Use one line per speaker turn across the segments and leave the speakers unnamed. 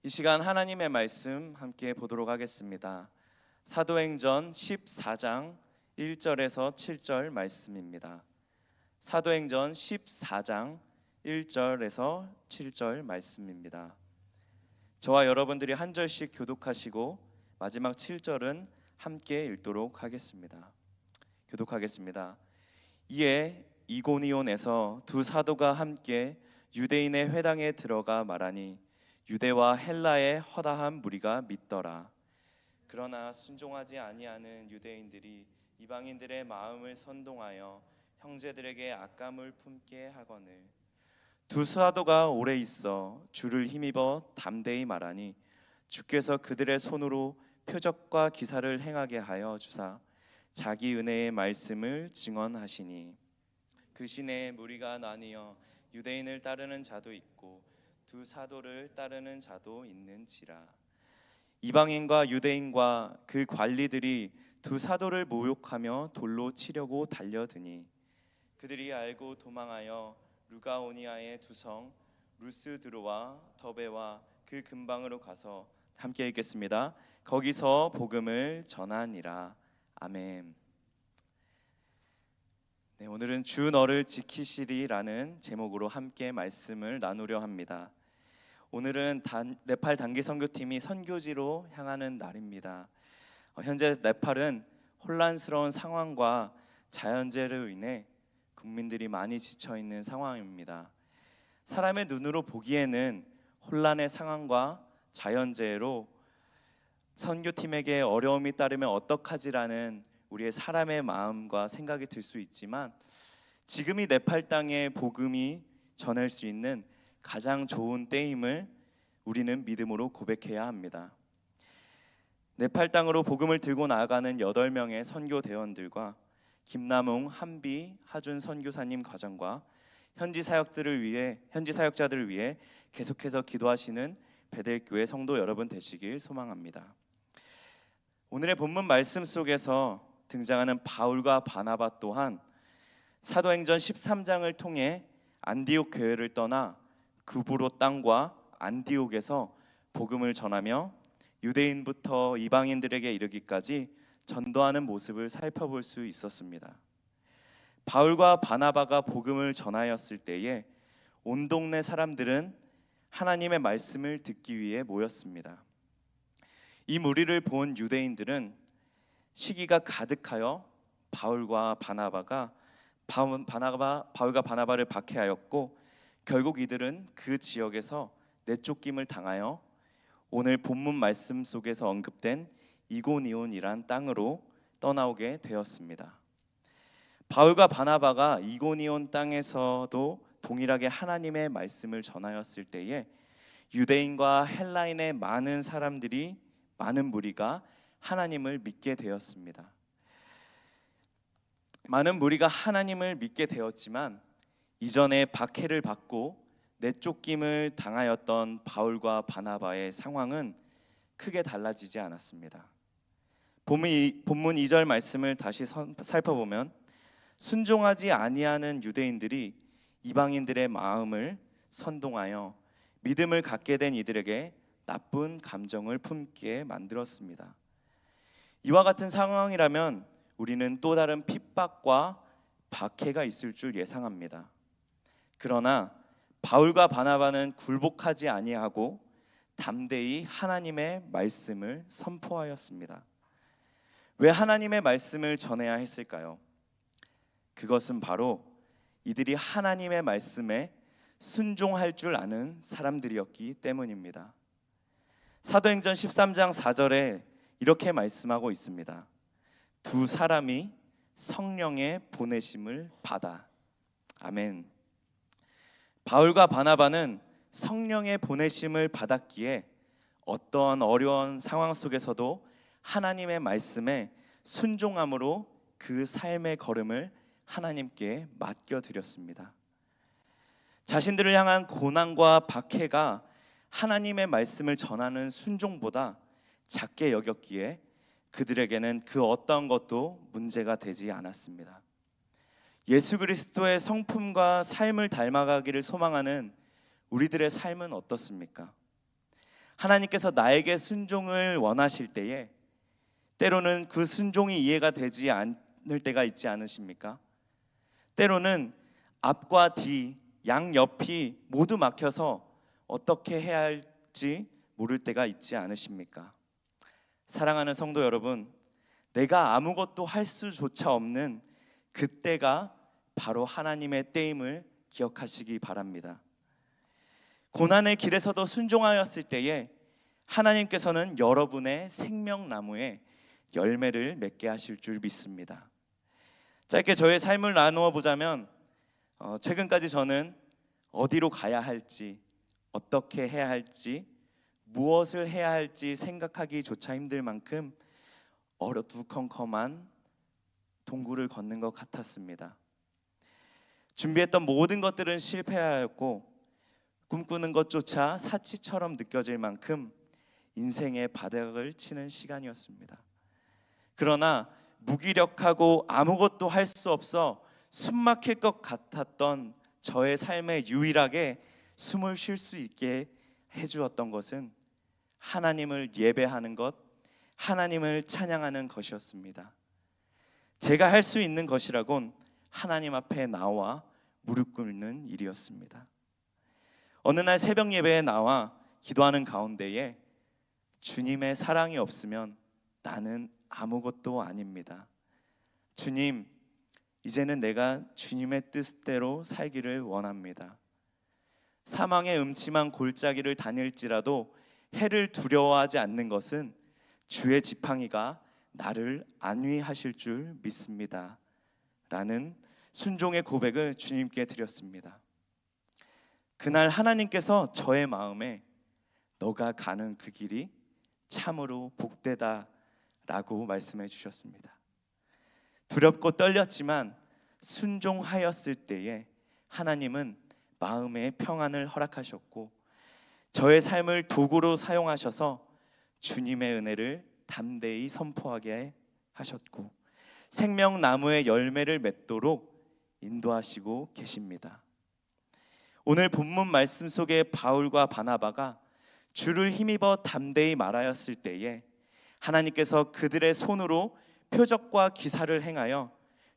이 시간 하나님의 말씀 함께 보도록 하겠습니다. 사도행전 14장 1절에서 7절 말씀입니다. 사도행전 14장 1절에서 7절 말씀입니다. 저와 여러분들이 한 절씩 교독하시고 마지막 7절은 함께 읽도록 하겠습니다. 교독하겠습니다. 이에 이고니온에서 두 사도가 함께 유대인의 회당에 들어가 말하니 유대와 헬라의 허다한 무리가 믿더라. 그러나 순종하지 아니하는 유대인들이 이방인들의 마음을 선동하여 형제들에게 악감을 품게 하거늘 두 사도가 오래 있어 주를 힘입어 담대히 말하니 주께서 그들의 손으로 표적과 기사를 행하게 하여 주사 자기 은혜의 말씀을 증언하시니 그 시내에 무리가 나뉘어 유대인을 따르는 자도 있고 두 사도를 따르는 자도 있는지라. 이방인과 유대인과 그 관리들이 두 사도를 모욕하며 돌로 치려고 달려드니 그들이 알고 도망하여 루가오니아의 두 성 루스드로와 더베와 그 근방으로 가서 함께 읽겠습니다. 거기서 복음을 전하니라. 아멘. 네, 오늘은 주 너를 지키시리라는 제목으로 함께 말씀을 나누려 합니다. 오늘은 네팔 단기 선교팀이 선교지로 향하는 날입니다. 현재 네팔은 혼란스러운 상황과 자연재해로 인해 국민들이 많이 지쳐 있는 상황입니다. 사람의 눈으로 보기에는 혼란의 상황과 자연재해로 선교팀에게 어려움이 따르면 어떡하지라는 우리의 사람의 마음과 생각이 들 수 있지만 지금이 네팔 땅에 복음이 전할 수 있는 가장 좋은 때임을 우리는 믿음으로 고백해야 합니다. 네팔 땅으로 복음을 들고 나아가는 8명의 선교 대원들과 김남웅, 한비, 하준 선교사님 과정과 현지 사역자들을 위해 계속해서 기도하시는 베델교회 성도 여러분 되시길 소망합니다. 오늘의 본문 말씀 속에서 등장하는 바울과 바나바 또한 사도행전 13장을 통해 안디옥 교회를 떠나 구브로 땅과 안디옥에서 복음을 전하며 유대인부터 이방인들에게 이르기까지 전도하는 모습을 살펴볼 수 있었습니다. 바울과 바나바가 복음을 전하였을 때에 온 동네 사람들은 하나님의 말씀을 듣기 위해 모였습니다. 이 무리를 본 유대인들은 시기가 가득하여 바울과 바나바를 박해하였고 결국 이들은 그 지역에서 내쫓김을 당하여 오늘 본문 말씀 속에서 언급된 이고니온이란 땅으로 떠나오게 되었습니다. 바울과 바나바가 이고니온 땅에서도 동일하게 하나님의 말씀을 전하였을 때에 유대인과 헬라인의 많은 무리가 하나님을 믿게 되었습니다. 많은 무리가 하나님을 믿게 되었지만 이전에 박해를 받고 내쫓김을 당하였던 바울과 바나바의 상황은 크게 달라지지 않았습니다. 본문 2절 말씀을 다시 살펴보면 순종하지 아니하는 유대인들이 이방인들의 마음을 선동하여 믿음을 갖게 된 이들에게 나쁜 감정을 품게 만들었습니다. 이와 같은 상황이라면 우리는 또 다른 핍박과 박해가 있을 줄 예상합니다. 그러나 바울과 바나바는 굴복하지 아니하고 담대히 하나님의 말씀을 선포하였습니다. 왜 하나님의 말씀을 전해야 했을까요? 그것은 바로 이들이 하나님의 말씀에 순종할 줄 아는 사람들이었기 때문입니다. 사도행전 13장 4절에 이렇게 말씀하고 있습니다. 두 사람이 성령의 보내심을 받아. 아멘. 바울과 바나바는 성령의 보내심을 받았기에 어떠한 어려운 상황 속에서도 하나님의 말씀에 순종함으로 그 삶의 걸음을 하나님께 맡겨드렸습니다. 자신들을 향한 고난과 박해가 하나님의 말씀을 전하는 순종보다 작게 여겼기에 그들에게는 그 어떤 것도 문제가 되지 않았습니다. 예수 그리스도의 성품과 삶을 닮아가기를 소망하는 우리들의 삶은 어떻습니까? 하나님께서 나에게 순종을 원하실 때에 때로는 그 순종이 이해가 되지 않을 때가 있지 않으십니까? 때로는 앞과 뒤, 양옆이 모두 막혀서 어떻게 해야 할지 모를 때가 있지 않으십니까? 사랑하는 성도 여러분, 내가 아무것도 할 수조차 없는 그때가 바로 하나님의 때임을 기억하시기 바랍니다. 고난의 길에서도 순종하였을 때에 하나님께서는 여러분의 생명나무에 열매를 맺게 하실 줄 믿습니다. 짧게 저의 삶을 나누어 보자면 최근까지 저는 어디로 가야 할지, 어떻게 해야 할지, 무엇을 해야 할지 생각하기조차 힘들 만큼 어두컴컴한 동굴을 걷는 것 같았습니다. 준비했던 모든 것들은 실패하였고 꿈꾸는 것조차 사치처럼 느껴질 만큼 인생의 바닥을 치는 시간이었습니다. 그러나 무기력하고 아무것도 할 수 없어 숨막힐 것 같았던 저의 삶에 유일하게 숨을 쉴 수 있게 해주었던 것은 하나님을 예배하는 것, 하나님을 찬양하는 것이었습니다. 제가 할 수 있는 것이라곤 하나님 앞에 나와 무릎 꿇는 일이었습니다. 어느 날 새벽 예배에 나와 기도하는 가운데에 주님의 사랑이 없으면 나는 아무것도 아닙니다. 주님, 이제는 내가 주님의 뜻대로 살기를 원합니다. 사망의 음침한 골짜기를 다닐지라도 해를 두려워하지 않는 것은 주의 지팡이가 나를 안위하실 줄 믿습니다. 라는 순종의 고백을 주님께 드렸습니다. 그날 하나님께서 저의 마음에 너가 가는 그 길이 참으로 복되다 라고 말씀해 주셨습니다. 두렵고 떨렸지만 순종하였을 때에 하나님은 마음의 평안을 허락하셨고 저의 삶을 도구로 사용하셔서 주님의 은혜를 담대히 선포하게 하셨고 생명나무의 열매를 맺도록 인도하시고 계십니다. 오늘 본문 말씀 속에 바울과 바나바가 주를 힘입어 담대히 말하였을 때에 하나님께서 그들의 손으로 표적과 기사를 행하여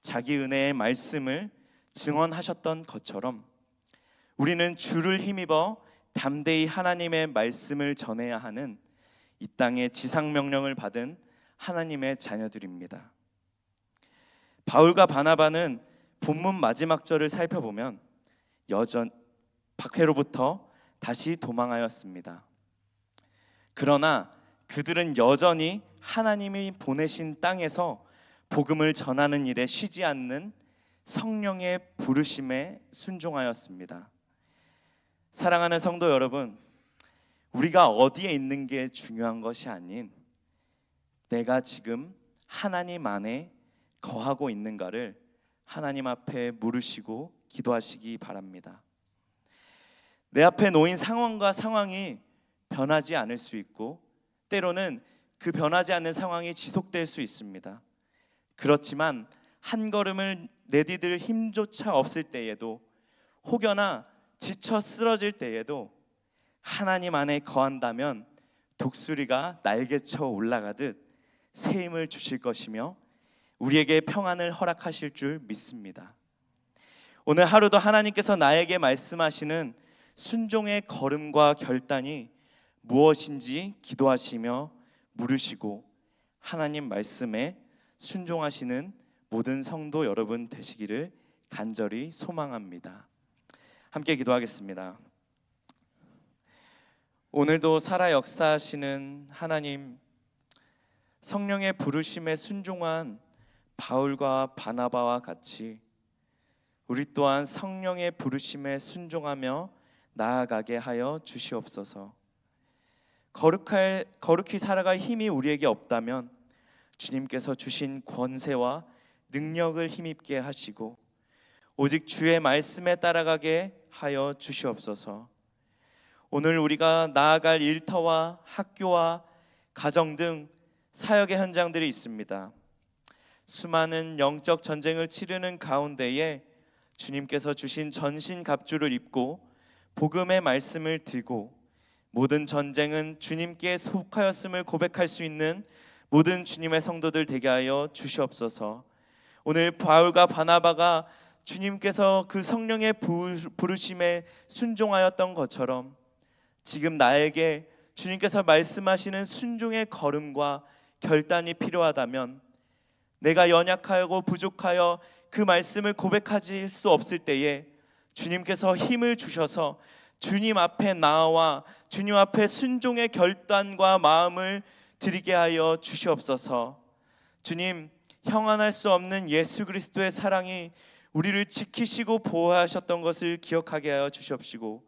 자기 은혜의 말씀을 증언하셨던 것처럼 우리는 주를 힘입어 담대히 하나님의 말씀을 전해야 하는 이 땅의 지상명령을 받은 하나님의 자녀들입니다. 바울과 바나바는 본문 마지막 절을 살펴보면 박해로부터 다시 도망하였습니다. 그러나 그들은 여전히 하나님이 보내신 땅에서 복음을 전하는 일에 쉬지 않는 성령의 부르심에 순종하였습니다. 사랑하는 성도 여러분, 우리가 어디에 있는 게 중요한 것이 아닌 내가 지금 하나님 안에 거하고 있는가를 하나님 앞에 물으시고 기도하시기 바랍니다. 내 앞에 놓인 상황과 상황이 변하지 않을 수 있고 때로는 그 변하지 않는 상황이 지속될 수 있습니다. 그렇지만 한 걸음을 내디딜 힘조차 없을 때에도 혹여나 지쳐 쓰러질 때에도 하나님 안에 거한다면 독수리가 날개쳐 올라가듯 새 힘을 주실 것이며 우리에게 평안을 허락하실 줄 믿습니다. 오늘 하루도 하나님께서 나에게 말씀하시는 순종의 걸음과 결단이 무엇인지 기도하시며 물으시고 하나님 말씀에 순종하시는 모든 성도 여러분 되시기를 간절히 소망합니다. 함께 기도하겠습니다. 오늘도 살아 역사하시는 하나님, 성령의 부르심에 순종한 바울과 바나바와 같이 우리 또한 성령의 부르심에 순종하며 나아가게 하여 주시옵소서. 거룩히 살아갈 힘이 우리에게 없다면 주님께서 주신 권세와 능력을 힘입게 하시고 오직 주의 말씀에 따라가게 하여 주시옵소서. 오늘 우리가 나아갈 일터와 학교와 가정 등 사역의 현장들이 있습니다. 수많은 영적 전쟁을 치르는 가운데에 주님께서 주신 전신갑주를 입고 복음의 말씀을 들고 모든 전쟁은 주님께 속하였음을 고백할 수 있는 모든 주님의 성도들 되게 하여 주시옵소서. 오늘 바울과 바나바가 주님께서 그 성령의 부르심에 순종하였던 것처럼 지금 나에게 주님께서 말씀하시는 순종의 걸음과 결단이 필요하다면, 내가 연약하고 부족하여 그 말씀을 고백하실 수 없을 때에 주님께서 힘을 주셔서 주님 앞에 나와 주님 앞에 순종의 결단과 마음을 드리게 하여 주시옵소서. 주님, 형언할 수 없는 예수 그리스도의 사랑이 우리를 지키시고 보호하셨던 것을 기억하게 하여 주시옵시고,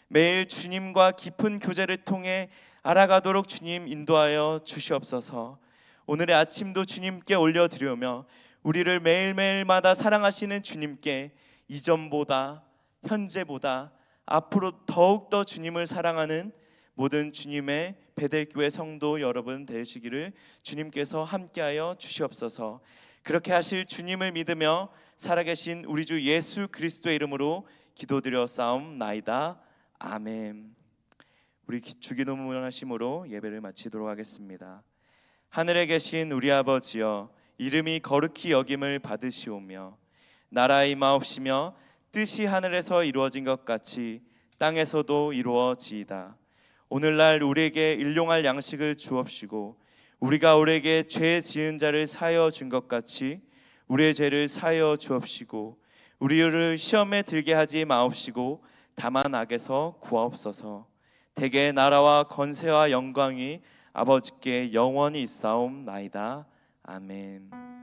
매일 주님과 깊은 교제를 통해 알아가도록 주님 인도하여 주시옵소서. 오늘의 아침도 주님께 올려드리며 우리를 매일매일마다 사랑하시는 주님께 이전보다 현재보다 앞으로 더욱더 주님을 사랑하는 모든 주님의 베델교회 성도 여러분 되시기를 주님께서 함께하여 주시옵소서. 그렇게 하실 주님을 믿으며 살아계신 우리 주 예수 그리스도의 이름으로 기도드려 싸움나이다. 아멘. 우리 주기도문 하심으로 예배를 마치도록 하겠습니다. 하늘에 계신 우리 아버지여, 이름이 거룩히 여김을 받으시오며 나라의 임하옵시며 뜻이 하늘에서 이루어진 것 같이 땅에서도 이루어지이다. 오늘날 우리에게 일용할 양식을 주옵시고 우리가 우리에게 죄 지은 자를 사하여 준 것 같이 우리의 죄를 사하여 주옵시고 우리를 시험에 들게 하지 마옵시고 다만 악에서 구하옵소서. 대개 나라와 권세와 영광이 아버지께 영원히 있사옵나이다. 아멘.